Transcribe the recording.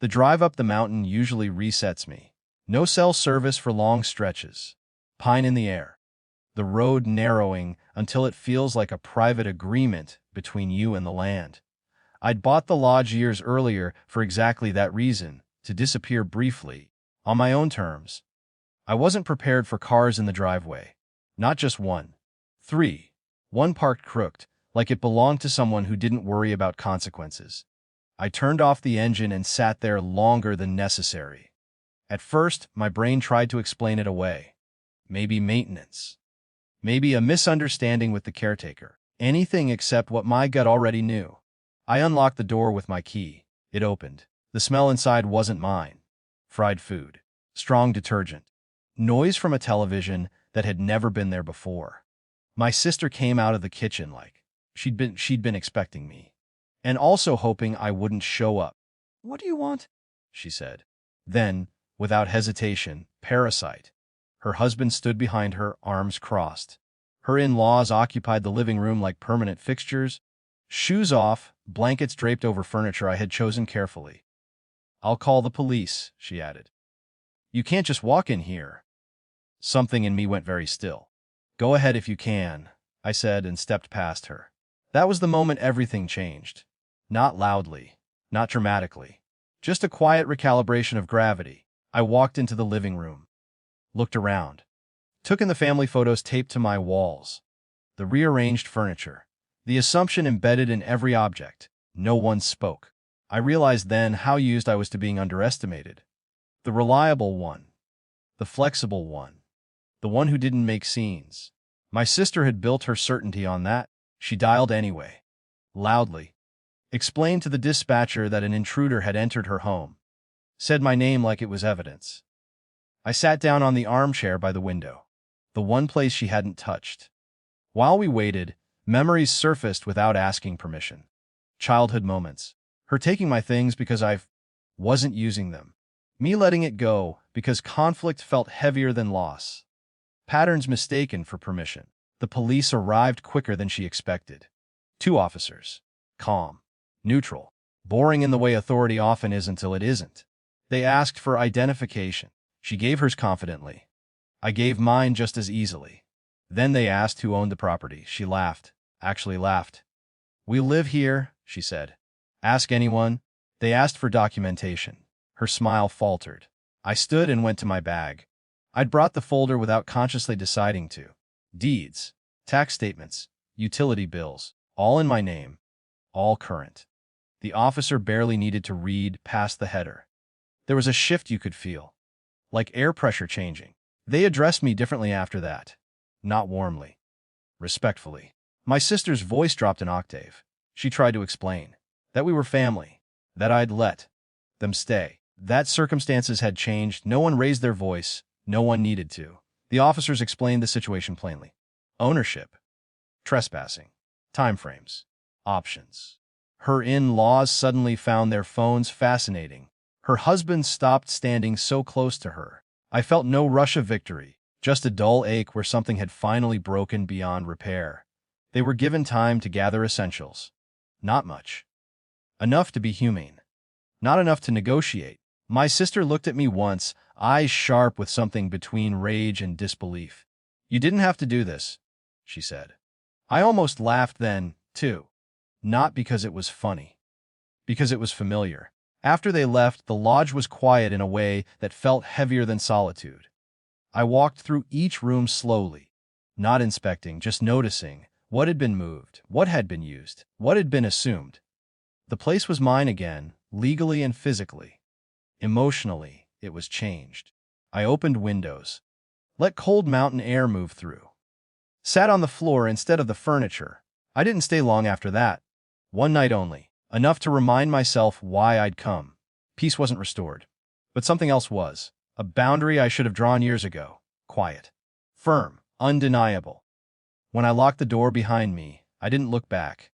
The drive up the mountain usually resets me. No cell service for long stretches. Pine in the air. The road narrowing until it feels like a private agreement between you and the land. I'd bought the lodge years earlier for exactly that reason, to disappear briefly, on my own terms. I wasn't prepared for cars in the driveway. Not just one. 3. One parked crooked, like it belonged to someone who didn't worry about consequences. I turned off the engine and sat there longer than necessary. At first, my brain tried to explain it away. Maybe maintenance. Maybe a misunderstanding with the caretaker. Anything except what my gut already knew. I unlocked the door with my key. It opened. The smell inside wasn't mine. Fried food. Strong detergent. Noise from a television that had never been there before. My sister came out of the kitchen like she'd been expecting me. And also hoping I wouldn't show up. "What do you want?" she said. Then, without hesitation, "Parasite." Her husband stood behind her, arms crossed. Her in-laws occupied the living room like permanent fixtures, shoes off, blankets draped over furniture I had chosen carefully. "I'll call the police," she added. "You can't just walk in here." Something in me went very still. "Go ahead if you can," I said and stepped past her. That was the moment everything changed. Not loudly, not dramatically. Just a quiet recalibration of gravity. I walked into the living room. Looked around. Took in the family photos taped to my walls. The rearranged furniture. The assumption embedded in every object. No one spoke. I realized then how used I was to being underestimated. The reliable one. The flexible one. The one who didn't make scenes. My sister had built her certainty on that. She dialed anyway. Loudly. Explained to the dispatcher that an intruder had entered her home. Said my name like it was evidence. I sat down on the armchair by the window. The one place she hadn't touched. While we waited, memories surfaced without asking permission. Childhood moments. Her taking my things because I wasn't using them. Me letting it go because conflict felt heavier than loss. Patterns mistaken for permission. The police arrived quicker than she expected. 2 officers. Calm. Neutral. Boring in the way authority often is until it isn't. They asked for identification. She gave hers confidently. I gave mine just as easily. Then they asked who owned the property. She laughed. Actually laughed. "We live here," she said. "Ask anyone." They asked for documentation. Her smile faltered. I stood and went to my bag. I'd brought the folder without consciously deciding to. Deeds, tax statements, utility bills, all in my name. All current. The officer barely needed to read past the header. There was a shift you could feel. Like air pressure changing. They addressed me differently after that. Not warmly. Respectfully. My sister's voice dropped an octave. She tried to explain. That we were family. That I'd let them stay. That circumstances had changed. No one raised their voice. No one needed to. The officers explained the situation plainly. Ownership. Trespassing. Timeframes. Options. Her in-laws suddenly found their phones fascinating. Her husband stopped standing so close to her. I felt no rush of victory, just a dull ache where something had finally broken beyond repair. They were given time to gather essentials. Not much. Enough to be humane. Not enough to negotiate. My sister looked at me once, eyes sharp with something between rage and disbelief. "You didn't have to do this," she said. I almost laughed then, too. Not because it was funny. Because it was familiar. After they left, the lodge was quiet in a way that felt heavier than solitude. I walked through each room slowly, not inspecting, just noticing what had been moved, what had been used, what had been assumed. The place was mine again, legally and physically. Emotionally, it was changed. I opened windows. Let cold mountain air move through. Sat on the floor instead of the furniture. I didn't stay long after that. One night only. Enough to remind myself why I'd come. Peace wasn't restored. But something else was. A boundary I should have drawn years ago. Quiet. Firm. Undeniable. When I locked the door behind me, I didn't look back.